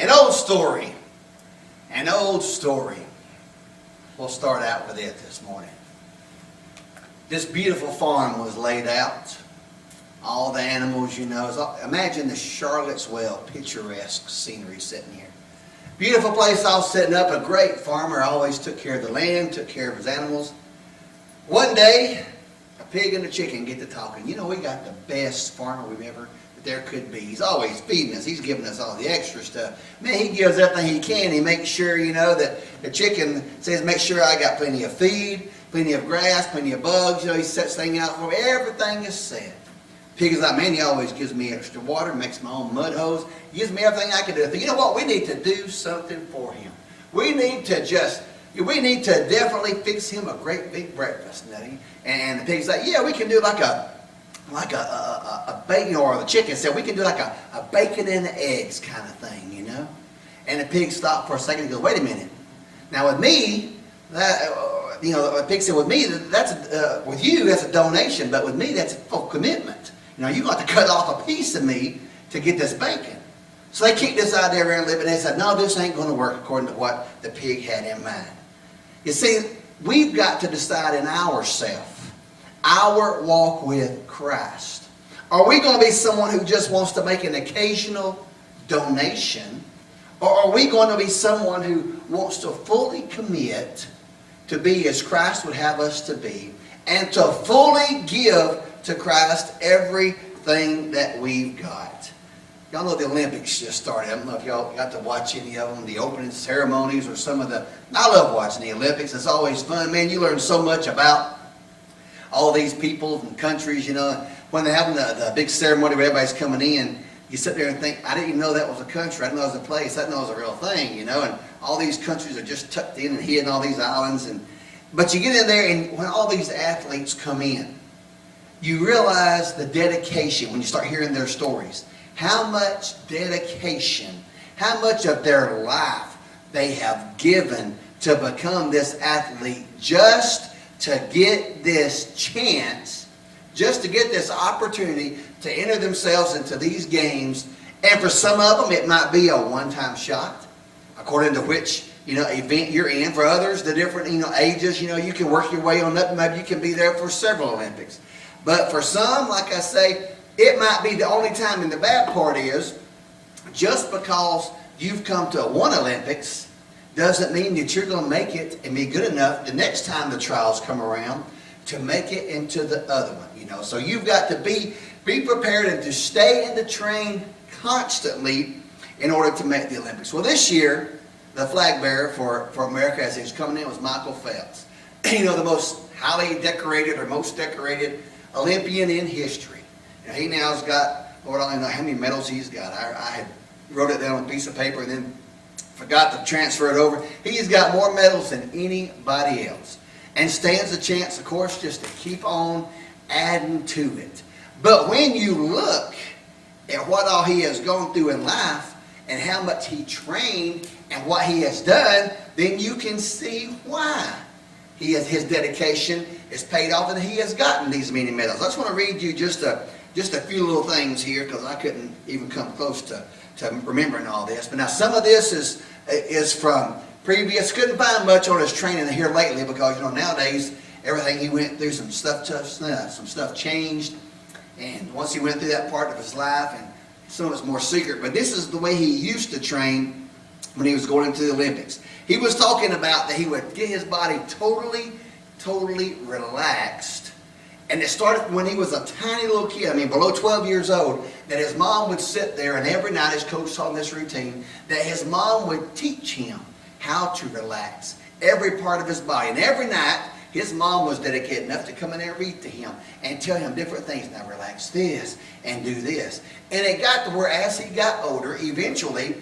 An old story. An old story. We'll start out with it this morning. This beautiful farm was laid out. All the animals, you know. Imagine the Charlottesville picturesque scenery sitting here. Beautiful place all setting up. A great farmer, always took care of the land, took care of his animals. One day, a pig and a chicken get to talking. You know, we got the best farmer we've ever there could be. He's always feeding us. He's giving us all the extra stuff. Man, he gives everything he can. He makes sure, you know, that the chicken says, make sure I got plenty of feed, plenty of grass, plenty of bugs. You know, he sets things out for me. Everything is set. Pig is like, man, he always gives me extra water, makes my own mud hose. He gives me everything I can do. You know what? We need to do something for him. We need to definitely fix him a great big breakfast, Nutty. And the pig's like, yeah, we can do like a bacon, or the chicken said, we can do like a bacon and eggs kind of thing, you know. And the pig stopped for a second and goes, wait a minute. Now with me, the pig said, with me, with you, that's a donation, but with me, that's a full commitment. You know, you're going to have to cut off a piece of me to get this bacon. So they kicked this idea around a little bit, and they said, no, this ain't going to work according to what the pig had in mind. You see, we've got to decide in ourself, our walk with Christ. Are we going to be someone who just wants to make an occasional donation? Or are we going to be someone who wants to fully commit to be as Christ would have us to be, and to fully give to Christ everything that we've got? Y'all know the Olympics just started. I don't know if y'all got to watch any of them, the opening ceremonies or some of the... I love watching the Olympics. It's always fun. Man, you learn so much about all these people and countries, you know. When they're having the big ceremony where everybody's coming in, you sit there and think, I didn't even know that was a country. I didn't know it was a place. I didn't know it was a real thing, you know. And all these countries are just tucked in and hidden, all these islands. But you get in there, and when all these athletes come in, you realize the dedication when you start hearing their stories. How much dedication, how much of their life they have given to become this athlete just to get this chance, just to get this opportunity to enter themselves into these games. And for some of them, it might be a one-time shot, according to which, you know, event you're in. For others, the different, you know, ages, you know, you can work your way on up. Maybe you can be there for several Olympics. But for some, like I say, it might be the only time. And the bad part is, just because you've come to one Olympics doesn't mean that you're going to make it and be good enough the next time the trials come around to make it into the other one. You know, so you've got to be prepared and to stay in the train constantly in order to make the Olympics. Well, this year, the flag bearer for America as he was coming in was Michael Phelps. You know, the most highly decorated or most decorated Olympian in history. Now, he now's got, Lord, I don't know how many medals he's got. I had wrote it down on a piece of paper and then forgot to transfer it over. He's got more medals than anybody else. And stands a chance, of course, just to keep on adding to it. But when you look at what all he has gone through in life and how much he trained and what he has done, then you can see why his dedication is paid off and he has gotten these many medals. I just want to read you just a few little things here, because I couldn't even come close to remembering all this. But now some of this is from previous. Couldn't find much on his training here lately, because, you know, nowadays everything he went through, some stuff changed. And once he went through that part of his life, and some of it's more secret. But this is the way he used to train when he was going into the Olympics. He was talking about that he would get his body totally relaxed. And it started when he was a tiny little kid, I mean below 12 years old, that his mom would sit there, and every night his coach taught him this routine, that his mom would teach him how to relax every part of his body. And every night, his mom was dedicated enough to come in there and read to him and tell him different things. Now relax this and do this. And it got to where as he got older, eventually,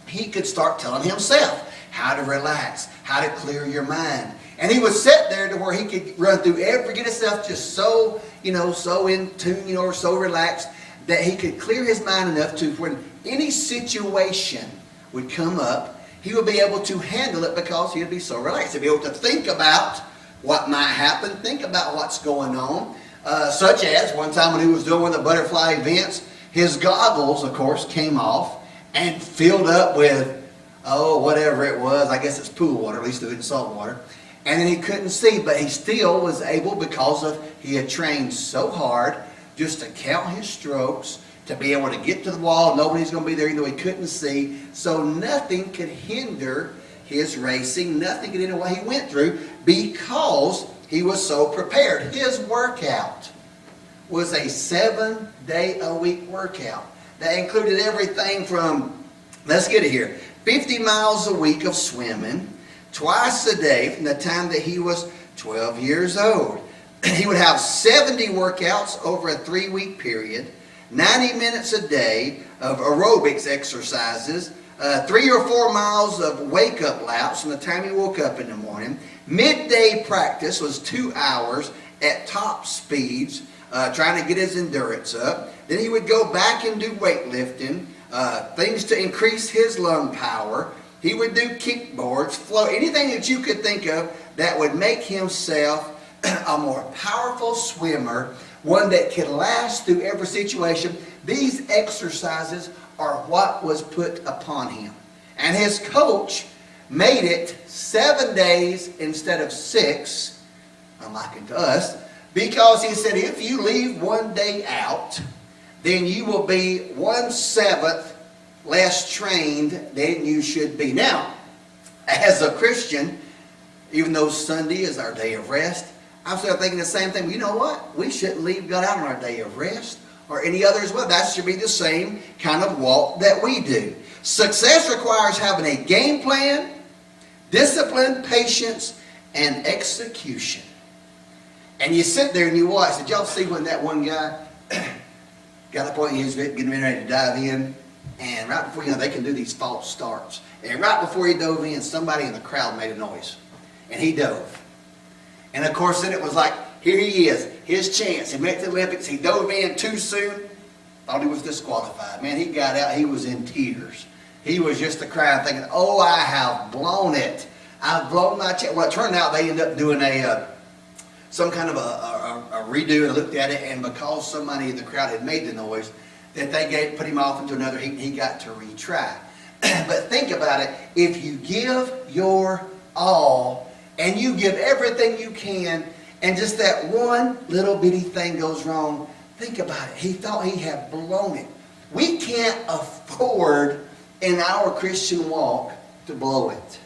he could start telling himself how to relax, how to clear your mind. And he would sit there to where he could run through get himself just so, you know, so in tune, you know, or so relaxed that he could clear his mind enough to when any situation would come up, he would be able to handle it because he would be so relaxed. He'd be able to think about what might happen, think about what's going on. Such as one time when he was doing one of the butterfly events, his goggles, of course, came off, and filled up with, whatever it was. I guess it's pool water, at least it wasn't salt water. And then he couldn't see, but he still was able, because he had trained so hard just to count his strokes, to be able to get to the wall. Nobody's going to be there, even though he couldn't see. So nothing could hinder his racing. Nothing could hinder what he went through, because he was so prepared. His workout was a 7-day-a-week workout. That included everything from, let's get it here, 50 miles a week of swimming, twice a day from the time that he was 12 years old. He would have 70 workouts over a 3-week period, 90 minutes a day of aerobics exercises, 3 or 4 miles of wake-up laps from the time he woke up in the morning. Midday practice was 2 hours at top speeds, trying to get his endurance up. Then he would go back and do weightlifting, things to increase his lung power. He would do kickboards, flow, anything that you could think of that would make himself a more powerful swimmer, one that could last through every situation. These exercises are what was put upon him. And his coach made it 7 days instead of 6, unlike it to us, because he said, if you leave one day out, then you will be 1/7 less trained than you should be. Now, as a Christian, even though Sunday is our day of rest, I'm still thinking the same thing. You know what? We shouldn't leave God out on our day of rest, or any other as well. That should be the same kind of walk that we do. Success requires having a game plan, discipline, patience, and execution. And you sit there and you watch. Did y'all see when that one guy got up on his getting ready to dive in? And right before, they can do these false starts. And right before he dove in, somebody in the crowd made a noise. And he dove. And of course, then it was like, here he is, his chance. He made the Olympics. He dove in too soon. Thought he was disqualified. Man, he got out. He was in tears. He was just crying, thinking, oh, I have blown it. I've blown my chance. Well, it turned out they ended up doing some kind of a redo. And looked at it, and because somebody in the crowd had made the noise, that they put him off into another heat, and he got to retry. But think about it. If you give your all, and you give everything you can, and just that one little bitty thing goes wrong, think about it. He thought he had blown it. We can't afford in our Christian walk to blow it.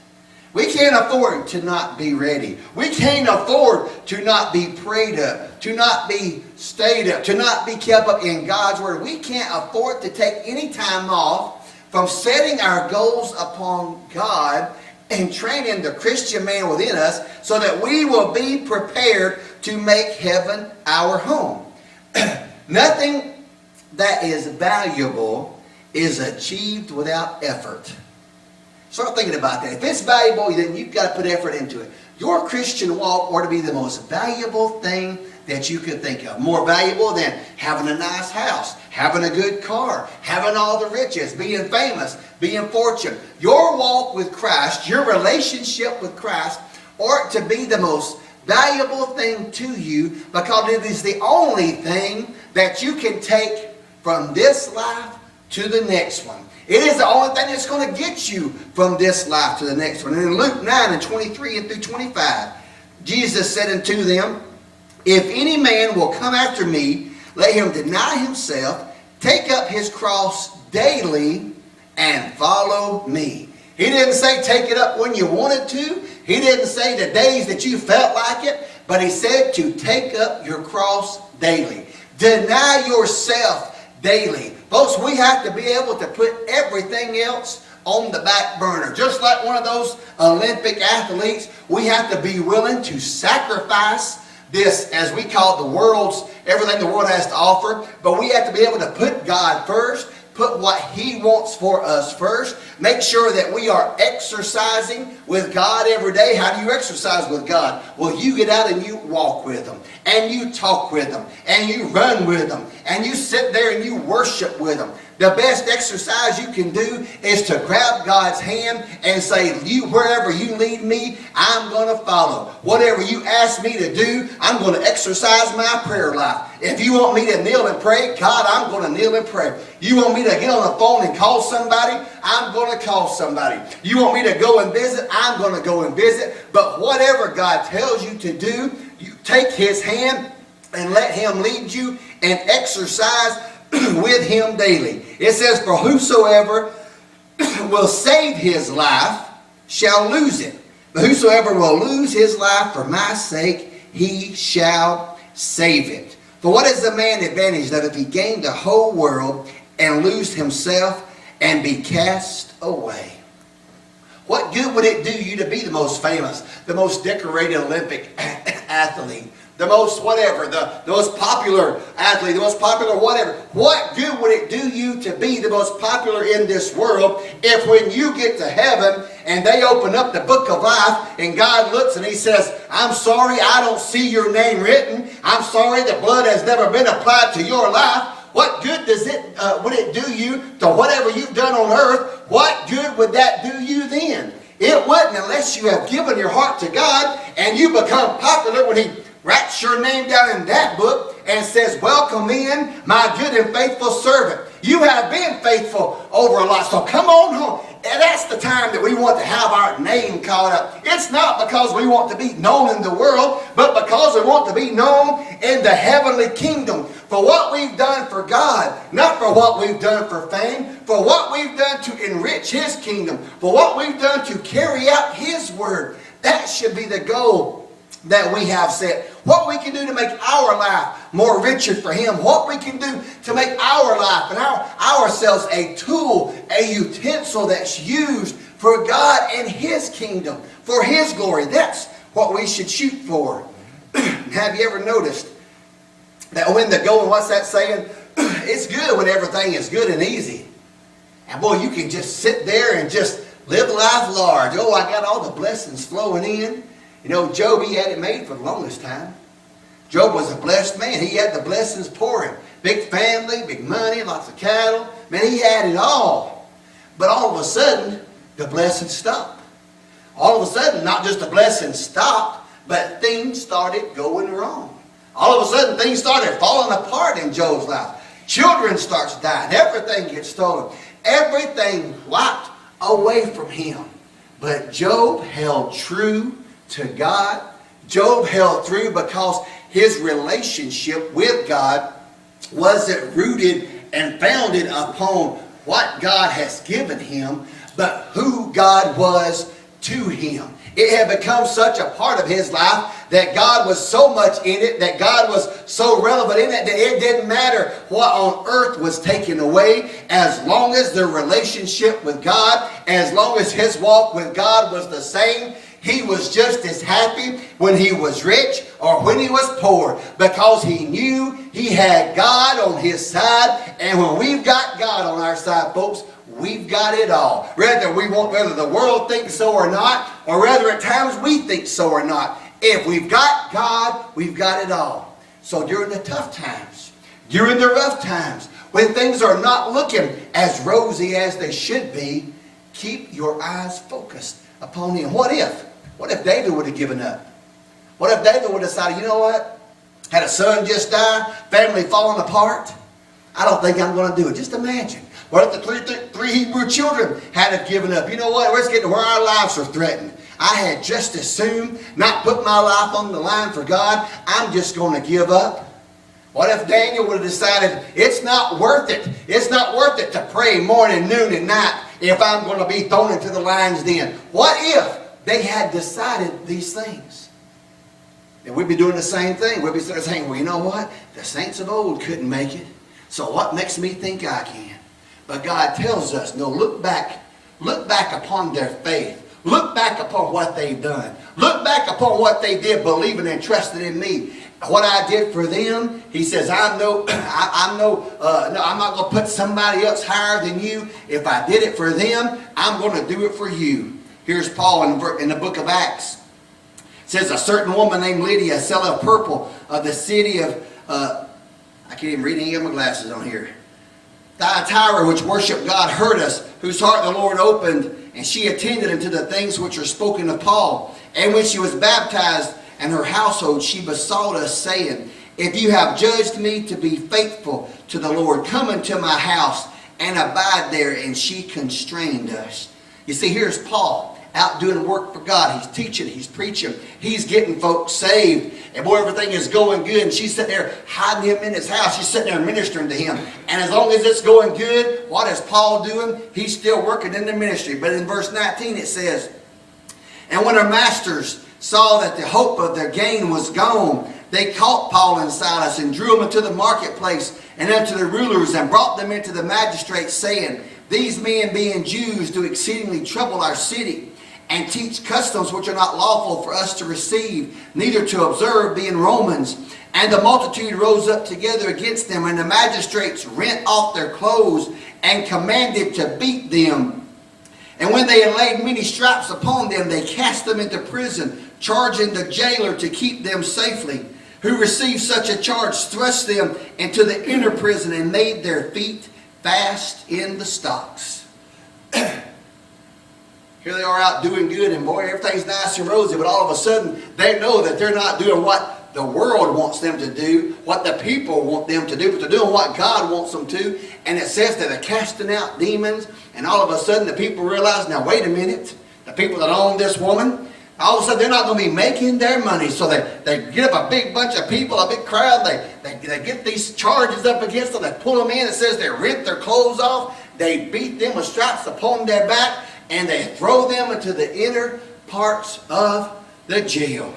We can't afford to not be ready. We can't afford to not be prayed up, to not be stayed up, to not be kept up in God's Word. We can't afford to take any time off from setting our goals upon God and training the Christian man within us so that we will be prepared to make heaven our home. Nothing that is valuable is achieved without effort. Start thinking about that. If it's valuable, then you've got to put effort into it. Your Christian walk ought to be the most valuable thing that you could think of. More valuable than having a nice house, having a good car, having all the riches, being famous, being fortunate. Your walk with Christ, your relationship with Christ, ought to be the most valuable thing to you, because it is the only thing that you can take from this life to the next one. It is the only thing that's going to get you from this life to the next one. And in Luke 9:23 and through 25, Jesus said unto them, if any man will come after me, let him deny himself, take up his cross daily, and follow me. He didn't say take it up when you wanted to. He didn't say the days that you felt like it. But he said to take up your cross daily. Deny yourself daily. Folks, we have to be able to put everything else on the back burner. Just like one of those Olympic athletes, we have to be willing to sacrifice this, as we call it, the world's, everything the world has to offer. But we have to be able to put God first, put what He wants for us first. Make sure that we are exercising with God every day. How do you exercise with God? Well, you get out and you walk with Him, and you talk with Him, and you run with Him, and you sit there and you worship with Him. The best exercise you can do is to grab God's hand and say, "You, wherever you lead me, I'm going to follow. Whatever you ask me to do, I'm going to exercise my prayer life. If you want me to kneel and pray, God, I'm going to kneel and pray. You want me to get on the phone and call somebody, I'm going to call somebody. You want me to go and visit, I'm going to go and visit. But whatever God tells you to do, you take His hand and let Him lead you and exercise with Him daily." It says, "For whosoever will save his life shall lose it. But whosoever will lose his life for my sake, he shall save it. For what is the man advantage that if he gain the whole world and lose himself and be cast away?" What good would it do you to be the most famous, the most decorated Olympic athlete, the most whatever, the most popular athlete, the most popular whatever? What good would it do you to be the most popular in this world if when you get to heaven and they open up the book of life and God looks and He says, "I'm sorry, I don't see your name written. I'm sorry, the blood has never been applied to your life." What good does would it do you to whatever you've done on earth? What good would that do you then? It wouldn't, unless you have given your heart to God and you become popular when He writes your name down in that book and says, "Welcome in, my good and faithful servant. You have been faithful over a lot, so come on home." And that's the time that we want to have our name called up. It's not because we want to be known in the world, but because we want to be known in the heavenly kingdom for what we've done for God, not for what we've done for fame, for what we've done to enrich His kingdom, for what we've done to carry out His word. That should be the goal that we have set. What we can do to make our life more richer for Him. What we can do to make our life and ourselves a tool, a utensil that's used for God and His kingdom, for His glory. That's what we should shoot for. Have you ever noticed that when the going, what's that saying? It's good when everything is good and easy. And boy, you can just sit there and just live life large. Oh, I got all the blessings flowing in. You know, Job, he had it made for the longest time. Job was a blessed man. He had the blessings pouring. Big family, big money, lots of cattle. Man, he had it all. But all of a sudden, the blessings stopped. All of a sudden, not just the blessings stopped, but things started going wrong. All of a sudden, things started falling apart in Job's life. Children starts dying. Everything gets stolen. Everything wiped away from him. But Job held true to God. Job held through because his relationship with God wasn't rooted and founded upon what God has given him, but who God was to him. It had become such a part of his life that God was so much in it, that God was so relevant in it, that it didn't matter what on earth was taken away, as long as the relationship with God, as long as his walk with God was the same. He was just as happy when he was rich or when he was poor, because he knew he had God on his side. And when we've got God on our side, folks, we've got it all. Whether the world thinks so or not, or whether at times we think so or not. If we've got God, we've got it all. So during the tough times, during the rough times, when things are not looking as rosy as they should be, keep your eyes focused upon Him. What if David would have given up? What if David would have decided, you know what? Had a son just die, family falling apart. I don't think I'm going to do it. Just imagine. What if the three Hebrew children had given up? You know what? We're getting to where our lives are threatened. I had just as soon not put my life on the line for God. I'm just going to give up. What if Daniel would have decided, it's not worth it. It's not worth it to pray morning, noon, and night if I'm going to be thrown into the lion's den? What if they had decided these things? And we'd be doing the same thing. We'd be saying, well, you know what? The saints of old couldn't make it. So what makes me think I can? But God tells us, no, look back upon their faith. Look back upon what they've done. Look back upon what they did, believing and trusting in me. What I did for them, He says, I'm not going to put somebody else higher than you. If I did it for them, I'm going to do it for you. Here's Paul in the book of Acts. It says, a certain woman named Lydia, a seller of purple of the city of, I can't even read any of my glasses on here. Thyatira, which worshiped God, heard us, whose heart the Lord opened, and she attended unto the things which are spoken of Paul. And when she was baptized, and her household, she besought us, saying, If you have judged me to be faithful to the Lord, come into my house and abide there. And she constrained us. You see, here's Paul out doing work for God. He's teaching, he's preaching, he's getting folks saved. And boy, everything is going good. And she's sitting there hiding him in his house. She's sitting there ministering to him. And as long as it's going good, what is Paul doing? He's still working in the ministry. But in verse 19 it says, And when her masters saw that the hope of their gain was gone, they caught Paul and Silas and drew them into the marketplace and unto the rulers and brought them into the magistrates, saying, These men, being Jews, do exceedingly trouble our city, and teach customs which are not lawful for us to receive, neither to observe, being Romans. And the multitude rose up together against them, and the magistrates rent off their clothes and commanded to beat them. And when they had laid many stripes upon them, they cast them into prison, charging the jailer to keep them safely. Who received such a charge thrust them into the inner prison and made their feet fast in the stocks. Here they are out doing good, and boy, everything's nice and rosy, but all of a sudden they know that they're not doing what the world wants them to do, what the people want them to do, but they're doing what God wants them to. And it says that they're casting out demons, and all of a sudden the people realize, now wait a minute, the people that own this woman, all of a sudden they're not going to be making their money. So they get up a big bunch of people, a big crowd, they get these charges up against them, they pull them in, it says they rent their clothes off, they beat them with stripes upon their back, and they throw them into the inner parts of the jail.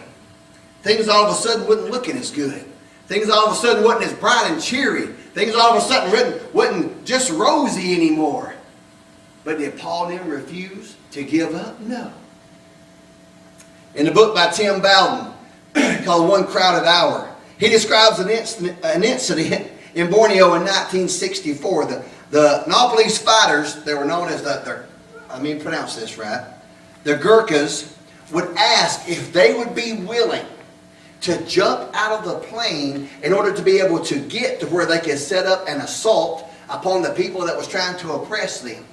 Things all of a sudden wasn't looking as good. Things all of a sudden wasn't as bright and cheery. Things all of a sudden wasn't just rosy anymore. But did Paul and them refuse to give up? No. In the book by Tim Bowden called One Crowded Hour, he describes an incident in Borneo in 1964. The Nepalese fighters, they were known as pronounce this right, the Gurkhas, would ask if they would be willing to jump out of the plane in order to be able to get to where they could set up an assault upon the people that was trying to oppress them.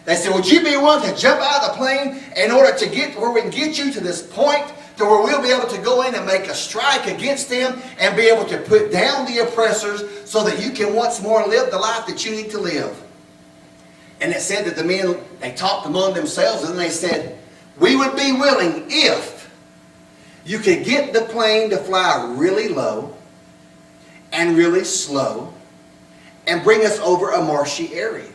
They said, would you be willing to jump out of the plane in order to get to where we can get you to this point to where we'll be able to go in and make a strike against them and be able to put down the oppressors so that you can once more live the life that you need to live? And it said that the men, they talked among themselves, and they said, we would be willing if you could get the plane to fly really low and really slow and bring us over a marshy area.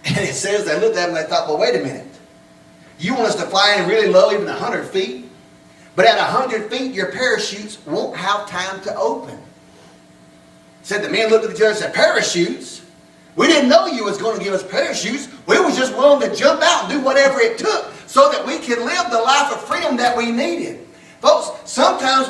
And it says they looked at them and they thought, well, wait a minute. You want us to fly in really low, even 100 feet? But at 100 feet, your parachutes won't have time to open. Said the men looked at each other and said, parachutes? We didn't know you was going to give us parachutes. We was just willing to jump out and do whatever it took so that we could live the life of freedom that we needed. Folks, sometimes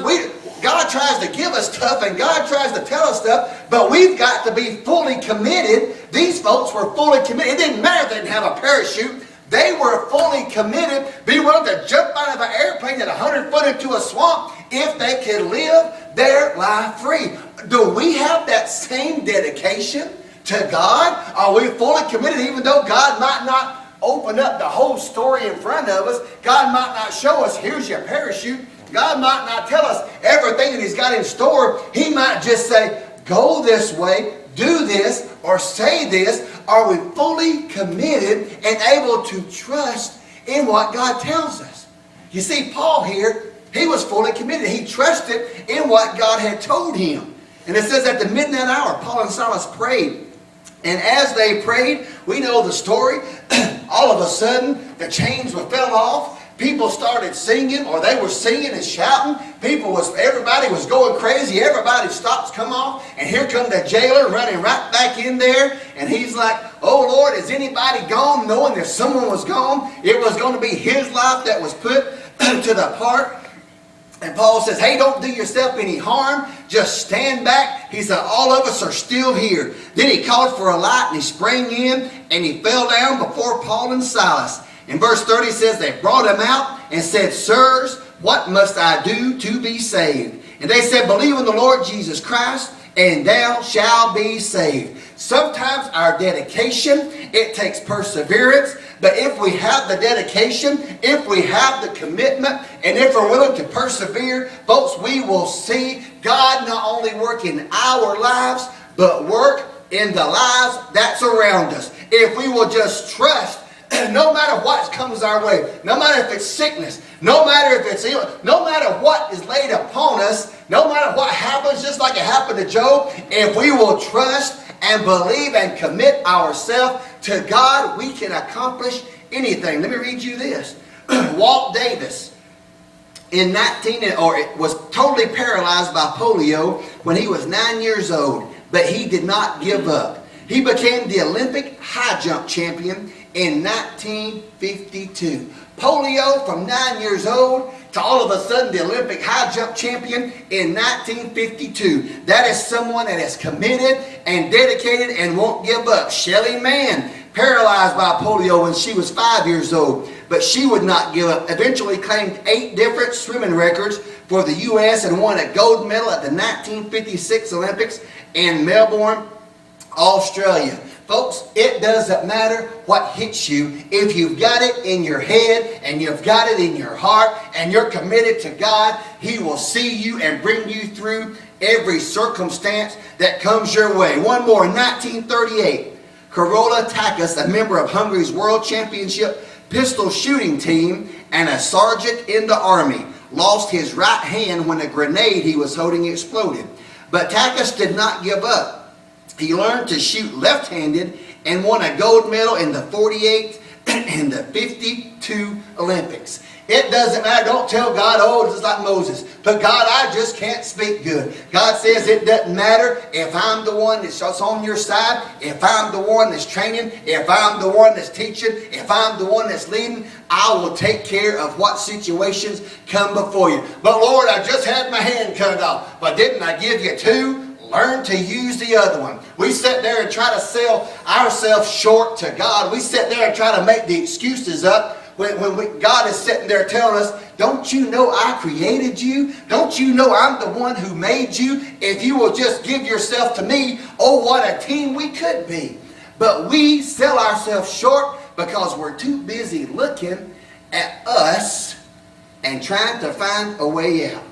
God tries to give us stuff and God tries to tell us stuff, but we've got to be fully committed. These folks were fully committed. It didn't matter if they didn't have a parachute. They were fully committed, be willing to jump out of an airplane at 100 foot into a swamp if they could live their life free. Do we have that same dedication to God? Are we fully committed even though God might not open up the whole story in front of us? God might not show us, here's your parachute. God might not tell us everything that He's got in store. He might just say, go this way, do this, or say this. Are we fully committed and able to trust in what God tells us? You see, Paul here, he was fully committed. He trusted in what God had told him. And it says at the midnight hour, Paul and Silas prayed. And as they prayed, we know the story. All of a sudden, the chains fell off. People started singing, or they were singing and shouting. Everybody was going crazy. Everybody's stops come off. And here come the jailer running right back in there. And he's like, oh Lord, is anybody gone? Knowing if someone was gone, it was going to be his life that was put to the part. And Paul says, hey, don't do yourself any harm. Just stand back. He said, all of us are still here. Then he called for a light and he sprang in and he fell down before Paul and Silas. In verse 30 says, they brought him out and said, sirs, what must I do to be saved? And they said, believe in the Lord Jesus Christ, and thou shalt be saved. Sometimes our dedication, it takes perseverance, but if we have the dedication, if we have the commitment, and if we're willing to persevere, folks, we will see God not only work in our lives, but work in the lives that surround us. If we will just trust, no matter what comes our way, no matter if it's sickness, no matter if it's ill, no matter what is laid upon us, no matter what happens, just like it happened to Job, if we will trust and believe and commit ourselves to God, we can accomplish anything. Let me read you this. Walt Davis was totally paralyzed by polio when he was 9 years old, but he did not give up. He became the Olympic high jump champion in 1952. Polio from 9 years old to all of a sudden the Olympic high jump champion in 1952. That is someone that is committed and dedicated and won't give up. Shelley Mann, paralyzed by polio when she was 5 years old, but she would not give up. Eventually claimed 8 different swimming records for the U.S. and won a gold medal at the 1956 Olympics in Melbourne, Australia. Folks, it doesn't matter what hits you. If you've got it in your head and you've got it in your heart and you're committed to God, He will see you and bring you through every circumstance that comes your way. One more. In 1938, Karola Takas, a member of Hungary's World Championship pistol shooting team and a sergeant in the army, lost his right hand when a grenade he was holding exploded. But Takas did not give up. He learned to shoot left-handed and won a gold medal in the 48 and the 52 Olympics. It doesn't matter. Don't tell God, oh, it's just like Moses. But God, I just can't speak good. God says it doesn't matter if I'm the one that's on your side, if I'm the one that's training, if I'm the one that's teaching, if I'm the one that's leading, I will take care of what situations come before you. But Lord, I just had my hand cut off. But didn't I give you 2? Learn to use the other one. We sit there and try to sell ourselves short to God. We sit there and try to make the excuses up when God is sitting there telling us, don't you know I created you? Don't you know I'm the one who made you? If you will just give yourself to me, oh, what a team we could be. But we sell ourselves short because we're too busy looking at us and trying to find a way out.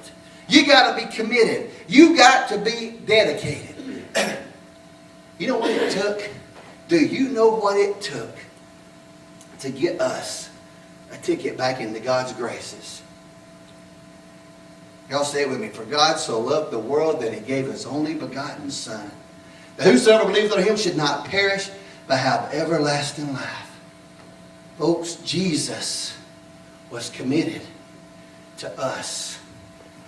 You got to be committed. You got to be dedicated. You know what it took? Do you know what it took to get us a ticket back into God's graces? Y'all say it with me. For God so loved the world that He gave His only begotten Son, that whosoever believes on Him should not perish, but have everlasting life. Folks, Jesus was committed to us.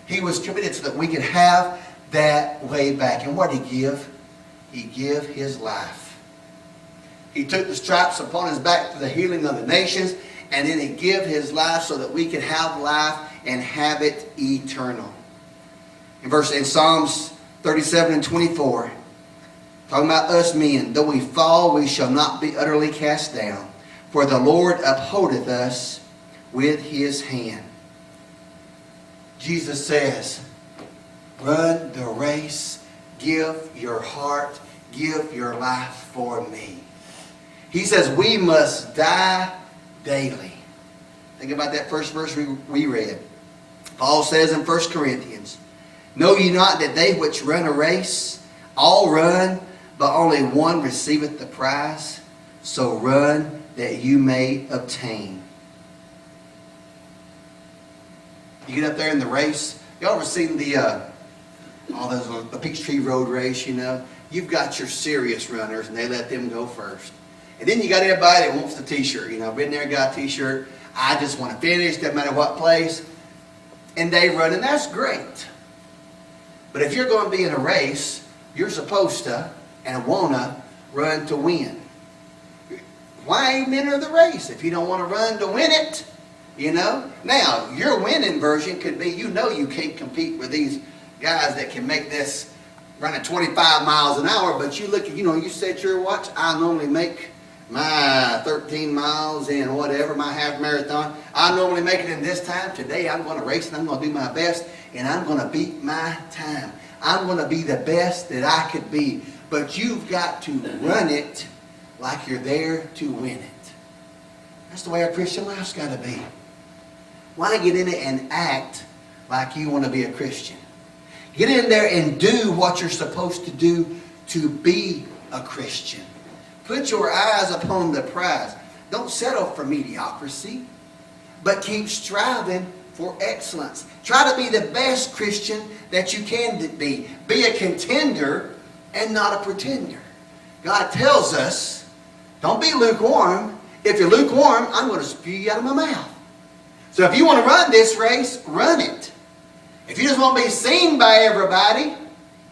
He was committed so that we could have that way back. And what did He give? He gave His life. He took the stripes upon His back for the healing of the nations, and then He gave His life so that we could have life and have it eternal. In Psalms 37 and 24, talking about us men, though we fall, we shall not be utterly cast down, for the Lord upholdeth us with His hand. Jesus says, run the race, give your heart, give your life for me. He says we must die daily. Think about that first verse we read. Paul says in 1 Corinthians, know ye not that they which run a race, all run, but only one receiveth the prize? So run that you may obtain. You get up there in the race. Y'all ever seen the Peachtree Road race, you know? You've got your serious runners, and they let them go first. And then you got everybody that wants the t-shirt. You know, been there, got a t-shirt. I just want to finish, doesn't matter what place. And they run, and that's great. But if you're going to be in a race, you're supposed to and want to run to win. Why even enter the race if you don't want to run to win it? You know? Now, your winning version could be, you know you can't compete with these guys that can make this running 25 miles an hour, but you look at, you know, you set your watch. I normally make my 13 miles in whatever, my half marathon. I normally make it in this time. Today I'm going to race and I'm going to do my best and I'm going to beat my time. I'm going to be the best that I could be. But you've got to run it like you're there to win it. That's the way our Christian life's got to be. Why get in it and act like you want to be a Christian? Get in there and do what you're supposed to do to be a Christian. Put your eyes upon the prize. Don't settle for mediocrity, but keep striving for excellence. Try to be the best Christian that you can be. Be a contender and not a pretender. God tells us, don't be lukewarm. If you're lukewarm, I'm going to spew you out of my mouth. So if you want to run this race, run it. If you just want to be seen by everybody,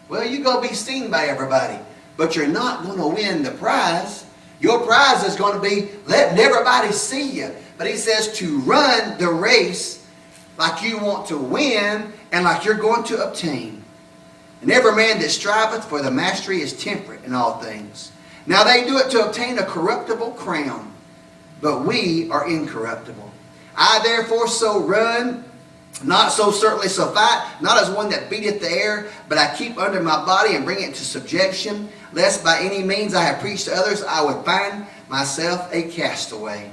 well, you go be seen by everybody. But you're not going to win the prize. Your prize is going to be letting everybody see you. But he says to run the race like you want to win and like you're going to obtain. And every man that striveth for the mastery is temperate in all things. Now they do it to obtain a corruptible crown, but we are incorruptible. I therefore so run, not so certainly so fight, not as one that beateth the air, but I keep under my body and bring it to subjection, lest by any means I have preached to others, I would find myself a castaway.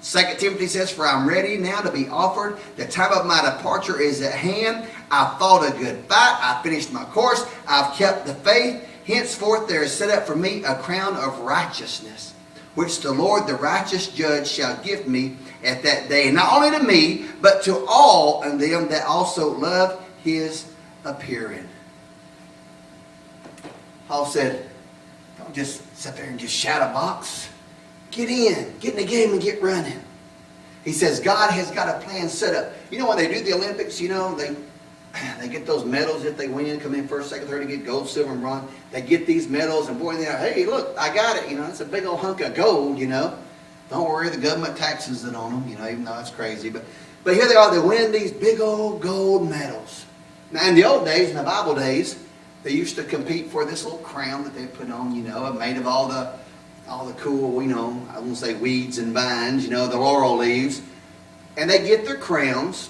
2 Timothy says, for I'm ready now to be offered. The time of my departure is at hand. I fought a good fight. I finished my course. I've kept the faith. Henceforth there is set up for me a crown of righteousness, which the Lord the righteous judge shall give me at that day. And not only to me, but to all and them that also love his appearing. Paul said, don't just sit there and just shout a box. Get in the game and get running. He says God has got a plan set up. You know when they do the Olympics, you know, they get those medals if they win, come in first, second, third, they get gold, silver, and bronze. They get these medals and boy, they're, hey, look, I got it. You know, it's a big old hunk of gold, you know. Don't worry, the government taxes it on them, you know, even though it's crazy. But here they are, they win these big old gold medals. Now in the old days, in the Bible days, they used to compete for this little crown that they put on, you know, made of all the cool, you know, I won't say weeds and vines, you know, the laurel leaves. And they get their crowns,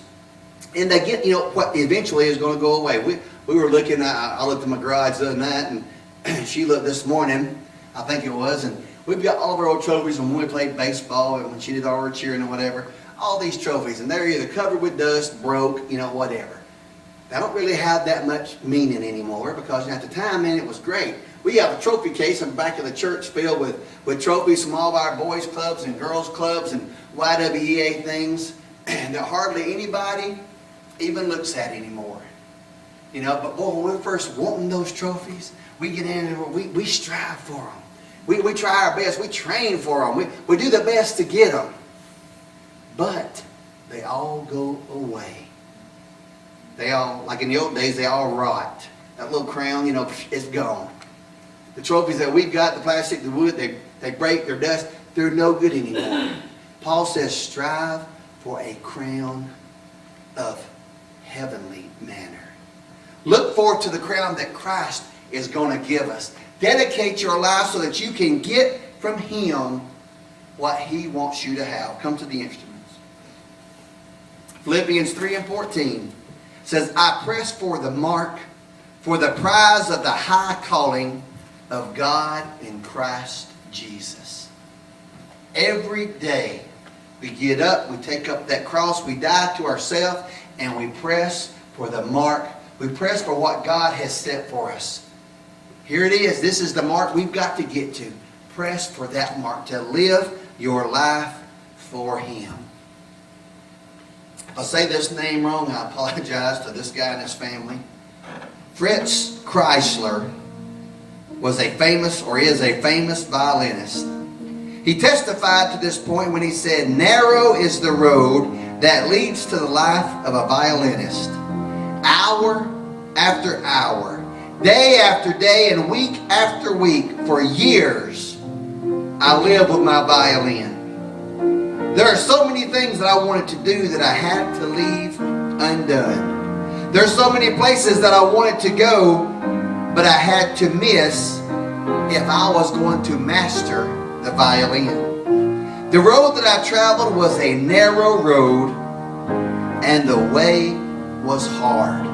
and they get, you know, what eventually is going to go away. We were looking, I looked at my garage the other night, and she looked this morning, I think it was, and we've got all of our old trophies from when we played baseball and when she did all her cheering and whatever. All these trophies, and they're either covered with dust, broke, you know, whatever. They don't really have that much meaning anymore because at the time, man, it was great. We have a trophy case in the back of the church filled with trophies from all of our boys' clubs and girls' clubs and YWEA things, and that hardly anybody even looks at anymore. You know, but boy, when we're first wanting those trophies, we get in and we strive for them. We try our best. We train for them. We do the best to get them. But they all go away. They all, like in the old days, they all rot. That little crown, you know, it's gone. The trophies that we've got, the plastic, the wood, they break, they're dust. They're no good anymore. Paul says, strive for a crown of heavenly manner. Look forward to the crown that Christ is going to give us. Dedicate your life so that you can get from Him what He wants you to have. Come to the instruments. Philippians 3 and 14 says, I press for the mark, for the prize of the high calling of God in Christ Jesus. Every day we get up, we take up that cross, we die to ourselves, and we press for the mark. We press for what God has set for us. Here it is. This is the mark we've got to get to. Press for that mark, to live your life for Him. If I say this name wrong, I apologize to this guy and his family. Fritz Kreisler was a famous, or is a famous violinist. He testified to this point when he said, narrow is the road that leads to the life of a violinist. Hour after hour, day after day, and week after week, for years, I lived with my violin. There are so many things that I wanted to do that I had to leave undone. There are so many places that I wanted to go, but I had to miss if I was going to master the violin. The road that I traveled was a narrow road, and the way was hard.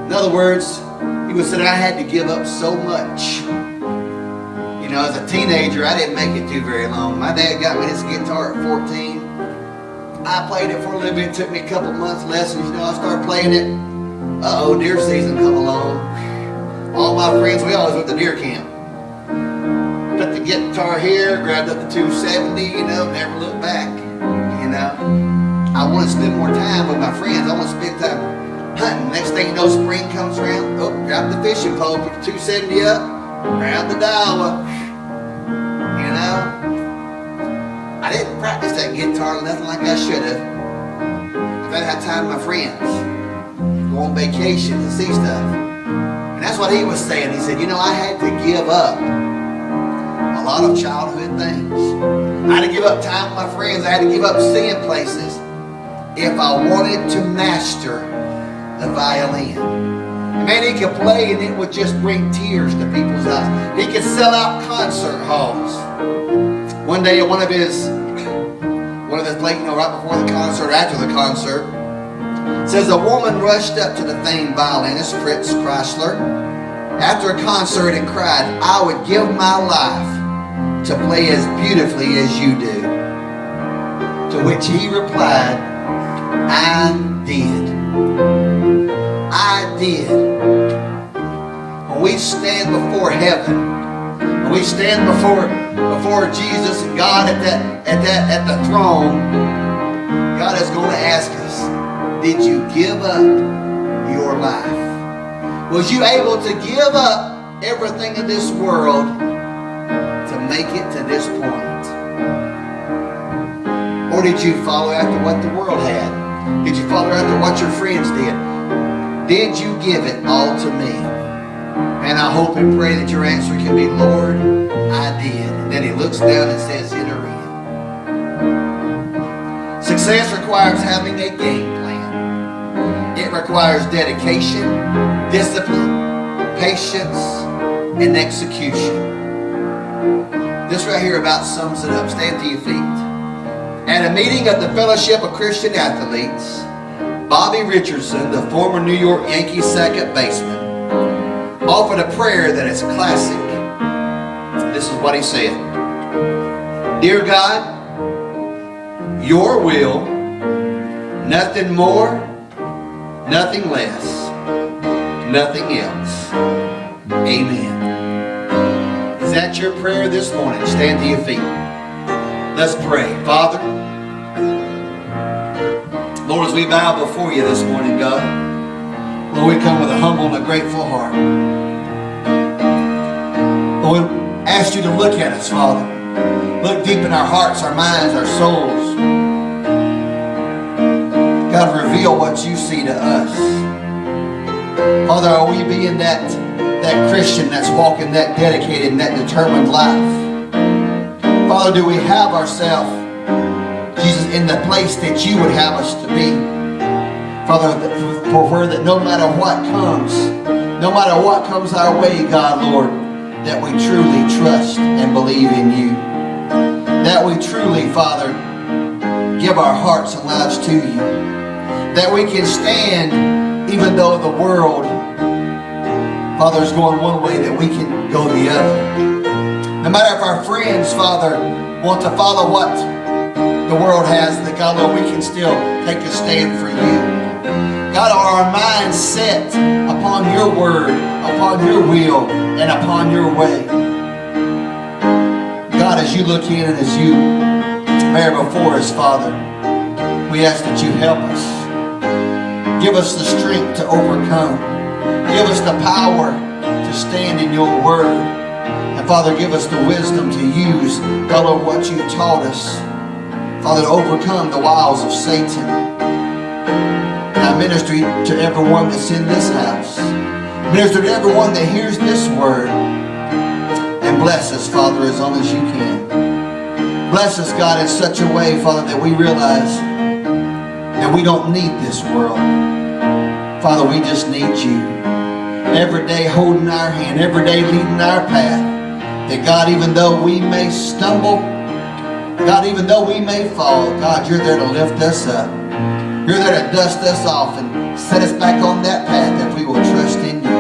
In other words, he was saying I had to give up so much. You know, as a teenager, I didn't make it too very long. My dad got me this guitar at 14. I played it for a little bit. It took me a couple months lessons. You know, I started playing it. Deer season come along. All my friends, we always went to deer camp. Put the guitar here, grabbed up the 270, you know, never looked back. You know, I want to spend more time with my friends. I want to spend time hunting. Next thing you know, spring comes around. Oh, grab the fishing pole, put the 270 up, grab the dial up. You know, I didn't practice that guitar nothing like I should have. I've had time with my friends, go on vacations and see stuff. And that's what he was saying. He said, you know, I had to give up a lot of childhood things. I had to give up time with my friends. I had to give up seeing places if I wanted to master the violin. And man, he could play and it would just bring tears to people's eyes. He could sell out concert halls. One day at one of his play, you know, right before the concert, after the concert, it says a woman rushed up to the famed violinist Fritz Kreisler after a concert and cried, I would give my life to play as beautifully as you do. To which he replied, I did. I did. When we stand before heaven, when we stand before Jesus and God at the throne, God is going to ask us, did you give up your life? Was you able to give up everything in this world to make it to this point? Or did you follow after what the world had? Did you follow after what your friends did? Did you give it all to me? And I hope and pray that your answer can be, Lord, I did. And then he looks down and says, enter in. Success requires having a game plan. It requires dedication, discipline, patience, and execution. This right here about sums it up. Stand to your feet. At a meeting of the Fellowship of Christian Athletes, Bobby Richardson, the former New York Yankees second baseman, offered a prayer that is classic. This is what he said. Dear God, your will, nothing more, nothing less, nothing else. Amen. Is that your prayer this morning? Stand to your feet. Let's pray. Father, Lord, as we bow before you this morning, God, Lord, we come with a humble and a grateful heart. Lord, we ask you to look at us, Father. Look deep in our hearts, our minds, our souls. God, reveal what you see to us. Father, are we being that Christian that's walking that dedicated and that determined life? Father, do we have ourselves, Jesus, in the place that you would have us to be? Father, for where that no matter what comes our way, God, Lord, that we truly trust and believe in you. That we truly, Father, give our hearts and lives to you. That we can stand even though the world, Father, is going one way, that we can go the other. No matter if our friends, Father, want to follow what the world has, that God, Lord, we can still take a stand for you. God, are our minds set upon your word, upon your will, and upon your way? God, as you look in and as you bear before us, Father, we ask that you help us. Give us the strength to overcome. Give us the power to stand in your word. And Father, give us the wisdom to use, God, Lord, what you taught us, Father, to overcome the wiles of Satan. And I minister to everyone that's in this house. Minister to everyone that hears this word. And bless us, Father, as long as you can. Bless us, God, in such a way, Father, that we realize that we don't need this world. Father, we just need you. Every day holding our hand, every day leading our path. That God, even though we may stumble, God, even though we may fall, God, you're there to lift us up. You're there to dust us off and set us back on that path if we will trust in you.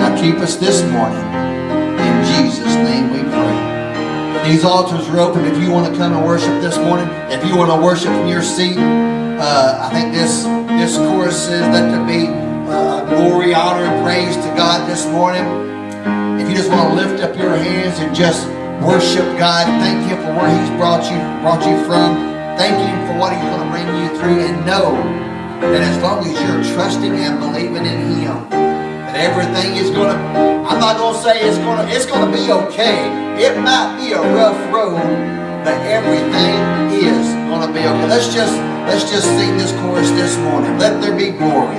Now keep us this morning. In Jesus' name we pray. These altars are open if you want to come and worship this morning. If you want to worship from your seat, I think this chorus says that to be glory, honor, and praise to God this morning. If you just want to lift up your hands and just worship God, thank Him for where He's brought you from. Thank Him for what He's going to bring you through, and know that as long as you're trusting and believing in Him, that everything is going to, I'm not going to say it's going to be okay. It might be a rough road, but everything is going to be okay. Let's just sing this chorus this morning. Let there be glory.